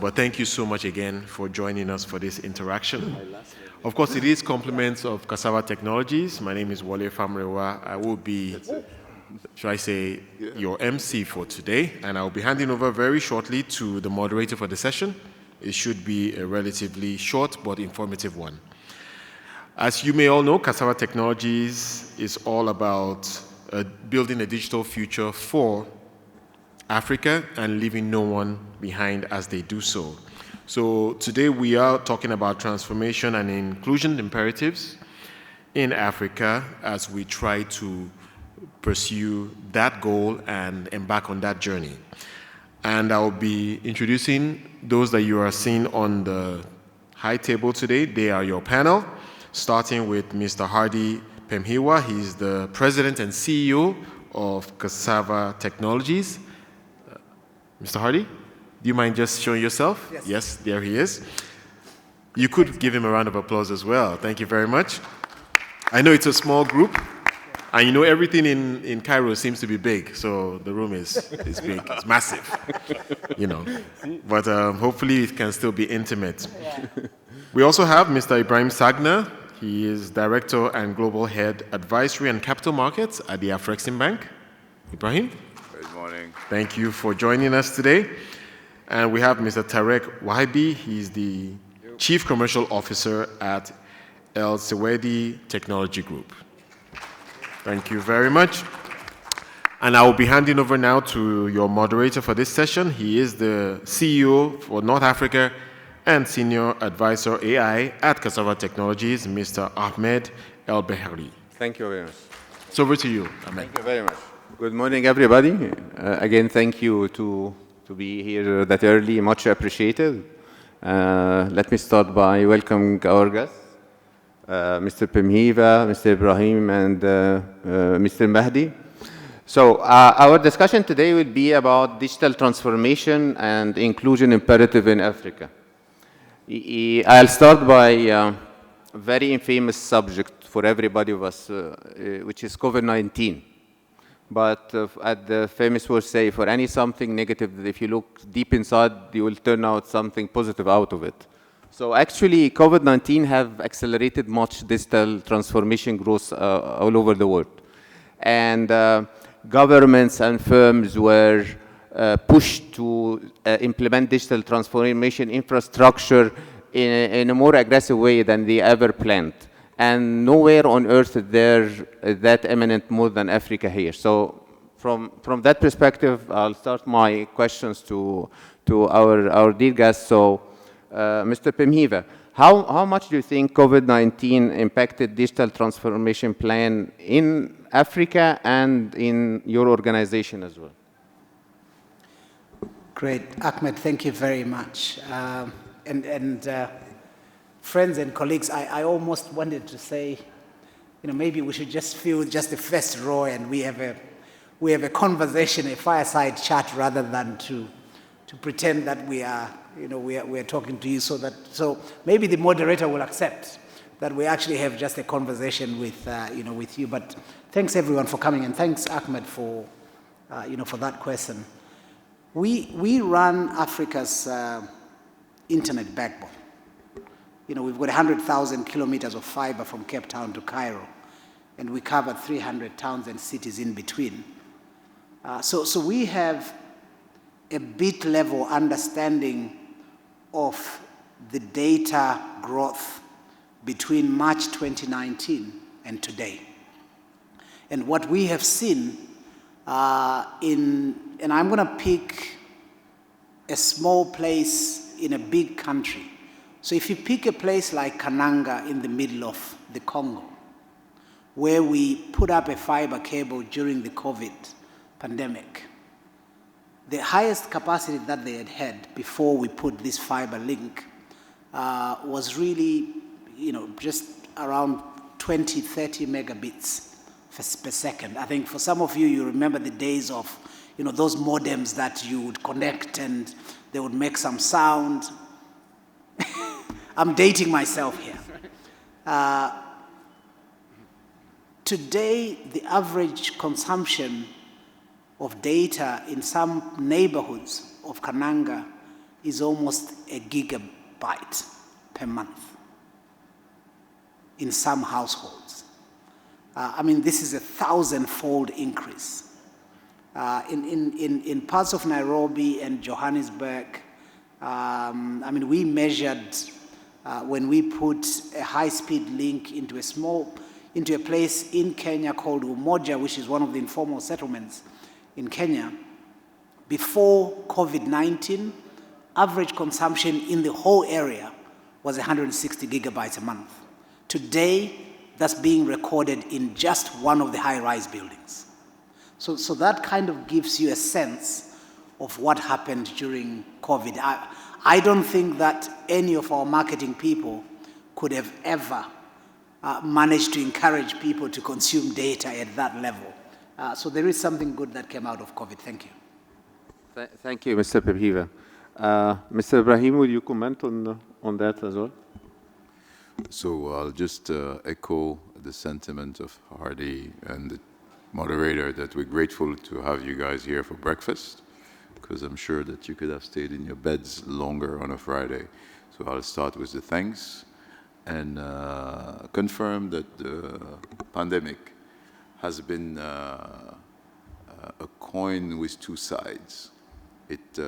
but thank you so much again for joining us for this interaction. Of course, it is compliments of Cassava Technologies. My name is Wole Famurewa. I will be, should I say, your MC for today, and I'll be handing over very shortly to the moderator for the session. It should be a relatively short but informative one. As you may all know, Cassava Technologies is all about building a digital future for Africa and leaving no one behind as they do so. So today we are talking about transformation and inclusion imperatives in Africa as we try to pursue that goal and embark on that journey. And I'll be introducing those that you are seeing on the high table today. They are your panel, starting with Mr. Hardy Pemhiwa. He's the president and CEO of Cassava Technologies. Mr. Hardy, do you mind just showing yourself? Yes. Yes, there he is. You could give him a round of applause as well. Thank you very much. I know it's a small group, and you know everything in Cairo seems to be big, so the room is big, it's massive, you know. But hopefully it can still be intimate. Yeah. We also have Mr. Ibrahim Sagna. He is Director and Global Head Advisory and Capital Markets at the Afreximbank. Ibrahim? Good morning. Thank you for joining us today. And we have Mr. Tarek Wahibi. He's the Chief Commercial Officer at El Sewedi Technology Group. Thank you very much. And I will be handing over now to your moderator for this session. He is the CEO for North Africa and Senior Advisor AI at Cassava Technologies, Mr. Ahmed El Behari. Thank you very much. It's over to you, Ahmed. Thank you very much. Good morning, everybody. Again, thank you to be here that early. Much appreciated. Let me start by welcoming our guests, Mr. Pemhiwa, Mr. Ibrahim, and Mr. Mahdi. So our discussion today will be about digital transformation and inclusion imperative in Africa. I'll start by a very infamous subject for everybody of us, which is COVID-19. But as the famous words say, for any something negative, if you look deep inside, you will turn out something positive out of it. So actually, COVID-19 have accelerated much digital transformation growth all over the world. And governments and firms were pushed to implement digital transformation infrastructure in a more aggressive way than they ever planned. And nowhere on earth is there that eminent more than Africa here. So from that perspective, I'll start my questions to our dear guests. So Mr. Pemhiwa, how much do you think COVID-19 impacted digital transformation plan in Africa and in your organization as well? Great. Ahmed, thank you very much. Friends and colleagues, I almost wanted to say, maybe we should just fill just the first row and we have a conversation, a fireside chat, rather than to pretend that we are talking to you. So maybe the moderator will accept that we actually have just a conversation with you. But thanks everyone for coming, and thanks Ahmed for that question. We run Africa's internet backbone. We've got 100,000 kilometers of fiber from Cape Town to Cairo, and we cover 300 towns and cities in between. So we have a bit level understanding of the data growth between March 2019 and today. And what we have seen and I'm going to pick a small place in a big country. So if you pick a place like Kananga in the middle of the Congo, where we put up a fiber cable during the COVID pandemic, the highest capacity that they had before we put this fiber link was really, just around 20, 30 megabits per second. I think for some of you, you remember the days of, those modems that you would connect and they would make some sound. I'm dating myself here. Today, the average consumption of data in some neighborhoods of Kananga is almost a gigabyte per month in some households. I mean, this is a 1,000-fold increase. In parts of Nairobi and Johannesburg, I mean, we measured when we put a high-speed link into a place in Kenya called Umoja, which is one of the informal settlements in Kenya. Before COVID-19, average consumption in the whole area was 160 gigabytes a month. Today, that's being recorded in just one of the high-rise buildings. So that kind of gives you a sense of what happened during COVID. I don't think that any of our marketing people could have ever managed to encourage people to consume data at that level. So there is something good that came out of COVID. Thank you. Thank you, Mr. Pepiva. Mr. Ibrahim, will you comment on that as well? So I'll just echo the sentiment of Hardy and the moderator that we're grateful to have you guys here for breakfast, because I'm sure that you could have stayed in your beds longer on a Friday. So I'll start with the thanks and confirm that the pandemic has been a coin with two sides. It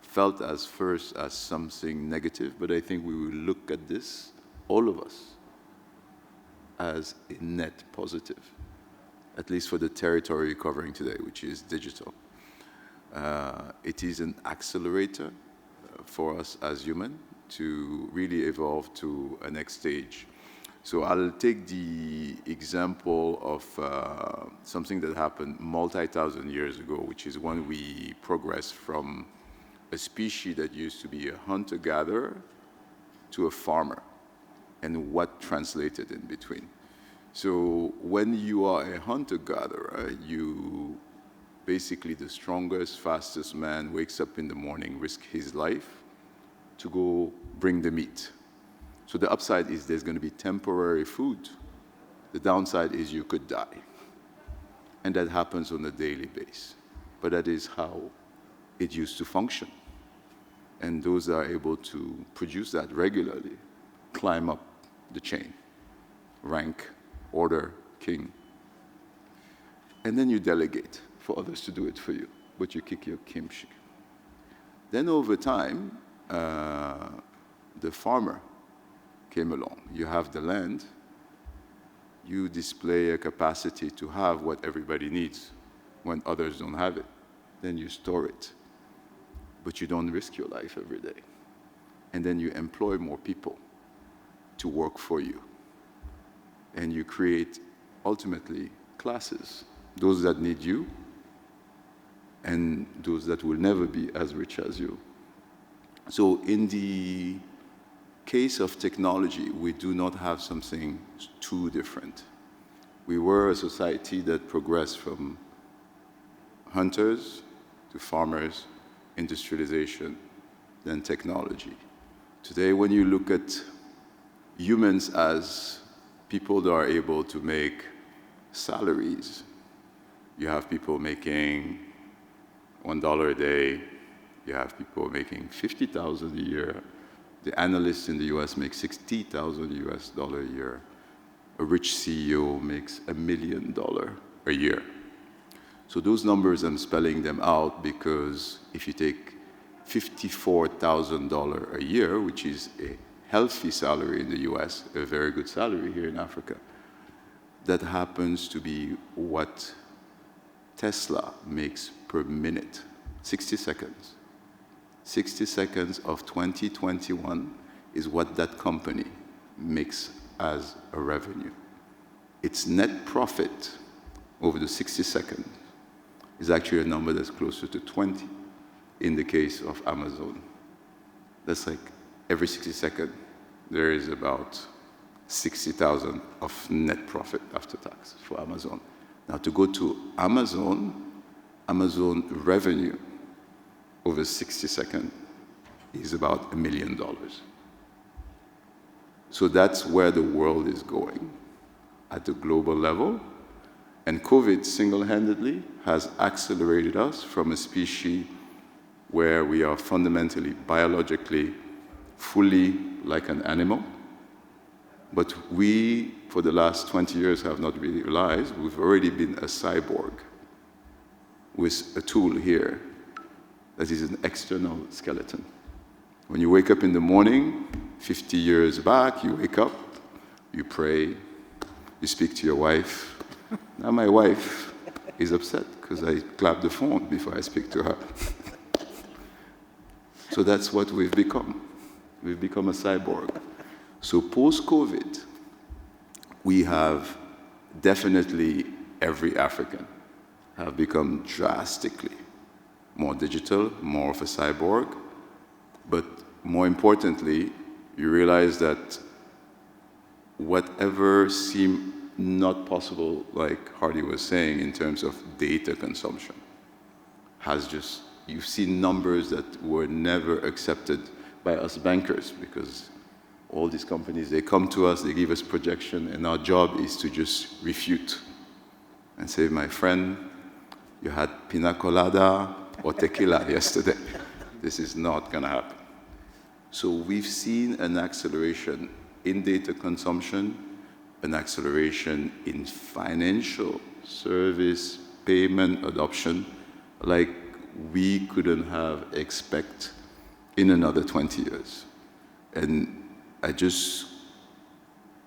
felt as first as something negative, but I think we will look at this, all of us, as a net positive, at least for the territory we're covering today, which is digital. It is an accelerator for us as humans to really evolve to a next stage. So I'll take the example of something that happened multi-thousand years ago, which is when we progressed from a species that used to be a hunter-gatherer to a farmer, and what translated in between. So when you are a hunter-gatherer, you basically, the strongest, fastest man wakes up in the morning, risk his life to go bring the meat. So the upside is there's going to be temporary food. The downside is you could die. And that happens on a daily basis. But that is how it used to function. And those that are able to produce that regularly climb up the chain, rank, order, king. And then you delegate for others to do it for you, but you kick your kimchi. Then over time, the farmer came along. You have the land, you display a capacity to have what everybody needs when others don't have it. Then you store it, but you don't risk your life every day. And then you employ more people to work for you. And you create, ultimately, classes, those that need you and those that will never be as rich as you. So in the case of technology, we do not have something too different. We were a society that progressed from hunters to farmers, industrialization, then technology. Today, when you look at humans as people that are able to make salaries, you have people making $1 a day, you have people making $50,000 a year. The analysts in the US make $60,000 US a year. A rich CEO makes $1 million a year. So those numbers, I'm spelling them out because if you take $54,000 a year, which is a healthy salary in the US, a very good salary here in Africa, that happens to be what Tesla makes per minute, 60 seconds. 60 seconds of 2021 is what that company makes as a revenue. Its net profit over the 60 seconds is actually a number that's closer to 20 in the case of Amazon. That's like every 60 seconds, there is about 60,000 of net profit after tax for Amazon. Now to go to Amazon revenue over 60 seconds is about $1 million. So that's where the world is going at the global level. And COVID single-handedly has accelerated us from a species where we are fundamentally, biologically, fully like an animal. But we, for the last 20 years, have not really realized we've already been a cyborg with a tool here that is an external skeleton. When you wake up in the morning, 50 years back, you wake up, you pray, you speak to your wife. Now my wife is upset because I clap the phone before I speak to her. So that's what we've become. We've become a cyborg. So post-COVID, we have definitely, every African have become drastically more digital, more of a cyborg. But more importantly, you realize that whatever seemed not possible, like Hardy was saying, in terms of data consumption, has just, you've seen numbers that were never accepted by us bankers, because all these companies, they come to us, they give us projection, and our job is to just refute and say, my friend, you had pina colada or tequila yesterday. This is not going to happen. So we've seen an acceleration in data consumption, an acceleration in financial service payment adoption, like we couldn't have expected in another 20 years. And I just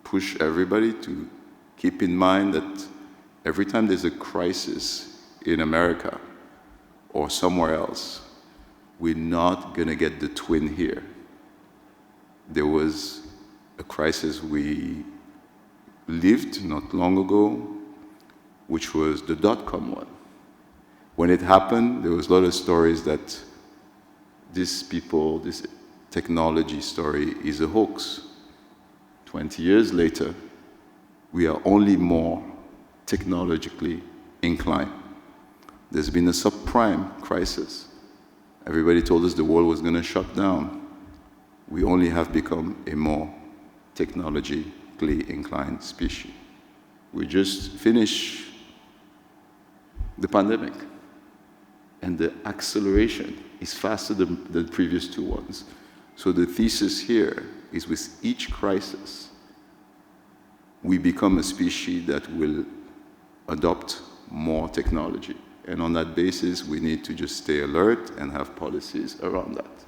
push everybody to keep in mind that every time there's a crisis in America or somewhere else, we're not going to get the twin here. There was a crisis we lived not long ago, which was the dot-com one. When it happened, there was a lot of stories that this technology story is a hoax. 20 years later, we are only more technologically inclined. There's been a subprime crisis. Everybody told us the world was going to shut down. We only have become a more technologically inclined species. We just finished the pandemic, and the acceleration is faster than the previous two ones. So the thesis here is, with each crisis, we become a species that will adopt more technology. And on that basis, we need to just stay alert and have policies around that.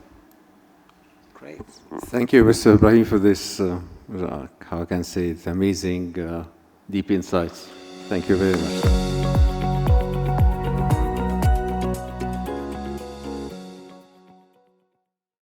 Great. Thank you, Mr. Ibrahim, for this, how I can say it, amazing, deep insights. Thank you very much.